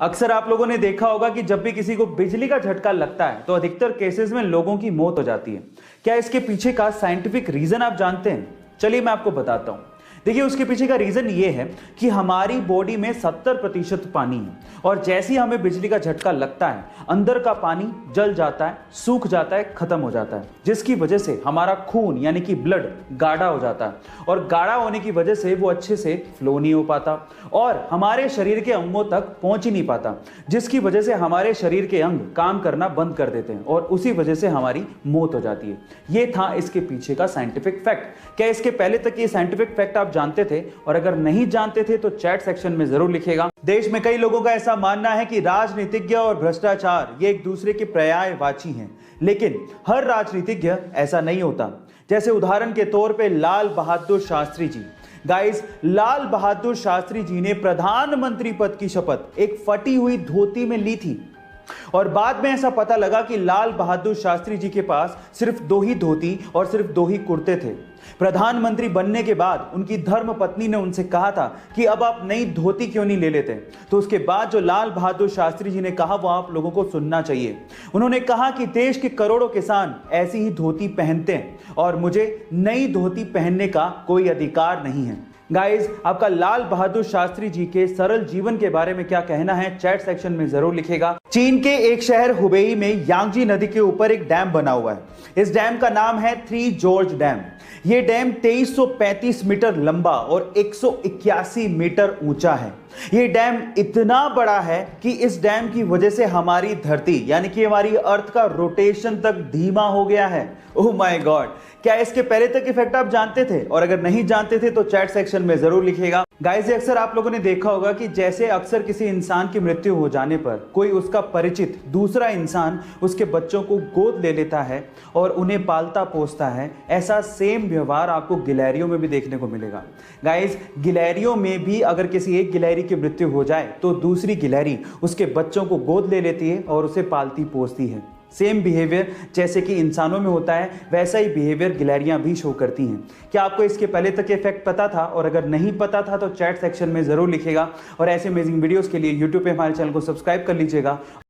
अक्सर आप लोगों ने देखा होगा कि जब भी किसी को बिजली का झटका लगता है तो अधिकतर केसेस में लोगों की मौत हो जाती है। क्या इसके पीछे का साइंटिफिक रीजन आप जानते हैं? चलिए मैं आपको बताता हूं। देखिए, उसके पीछे का रीजन ये है कि हमारी बॉडी में 70% पानी है और जैसे ही हमें बिजली का झटका लगता है अंदर का पानी जल जाता है, सूख जाता है, खत्म हो जाता है, जिसकी वजह से हमारा खून यानी कि ब्लड गाढ़ा हो जाता है और गाढ़ा होने की वजह से वो अच्छे से फ्लो नहीं हो पाता और हमारे शरीर के अंगों तक पहुंच ही नहीं पाता, जिसकी वजह से हमारे शरीर के अंग काम करना बंद कर देते हैं और उसी वजह से हमारी मौत हो जाती है। ये था इसके पीछे का साइंटिफिक फैक्ट। क्या इसके पहले तक ये साइंटिफिक फैक्ट आप जानते थे? और अगर नहीं जानते थे तो चैट सेक्शन में जरूर लिखिएगा। देश में कई लोगों का ऐसा मानना है कि राजनीतिज्ञ और भ्रष्टाचार ये एक दूसरे के पर्यायवाची हैं, लेकिन हर राजनीतिज्ञ ऐसा नहीं होता। जैसे उदाहरण के तौर पे लाल बहादुर शास्त्री जी। गाइस, लाल बहादुर शास्त्री जी ने प्रधानमंत्री पद की शपथ एक फटी हुई धोती में ली थी और बाद में ऐसा पता लगा कि लाल बहादुर शास्त्री जी के पास सिर्फ 2 ही धोती और सिर्फ 2 ही कुर्ते थे। प्रधानमंत्री बनने के बाद उनकी धर्म पत्नी ने उनसे कहा था कि अब आप नई धोती क्यों नहीं ले लेते। तो उसके बाद जो लाल बहादुर शास्त्री जी ने कहा वो आप लोगों को सुनना चाहिए। उन्होंने कहा कि देश के करोड़ों किसान ऐसी ही धोती पहनते हैं और मुझे नई धोती पहनने का कोई अधिकार नहीं है। गाइस, आपका लाल बहादुर शास्त्री जी के सरल जीवन के बारे में क्या कहना है चैट सेक्शन में जरूर लिखिएगा। चीन के एक शहर हुबेई में यांगजी नदी के ऊपर एक डैम बना हुआ है। इस डैम का नाम है 3 जॉर्ज डैम। यह डैम 2335 मीटर लंबा और 181 मीटर ऊंचा है। यह डैम इतना बड़ा है कि इस डैम की वजह से हमारी धरती यानी कि हमारी अर्थ का रोटेशन तक धीमा हो गया है। Oh my God! क्या इसके पहले तक इफेक्ट आप जानते थे? और अगर नहीं जानते थे तो चैट सेक्शन में जरूर लिखिएगा। गाइस, अक्सर आप लोगों ने देखा होगा कि जैसे अक्सर किसी इंसान की मृत्यु हो जाने पर कोई उसका परिचित दूसरा इंसान उसके बच्चों को गोद ले लेता है और उन्हें पालता पोसता है, ऐसा सेम व्यवहार आपको गिलहरियों में भी देखने को मिलेगा। गाइस, गिलहरियों में भी अगर किसी एक गिलहरी की मृत्यु हो जाए तो दूसरी गिलहरी उसके बच्चों को गोद ले लेती है और उसे पालती पोसती है। सेम बिहेवियर जैसे कि इंसानों में होता है वैसा ही बिहेवियर गिलहरियां भी शो करती हैं। क्या आपको इसके पहले तक इफेक्ट पता था? और अगर नहीं पता था तो चैट सेक्शन में जरूर लिखिएगा और ऐसे अमेजिंग वीडियोस के लिए यूट्यूब पे हमारे चैनल को सब्सक्राइब कर लीजिएगा।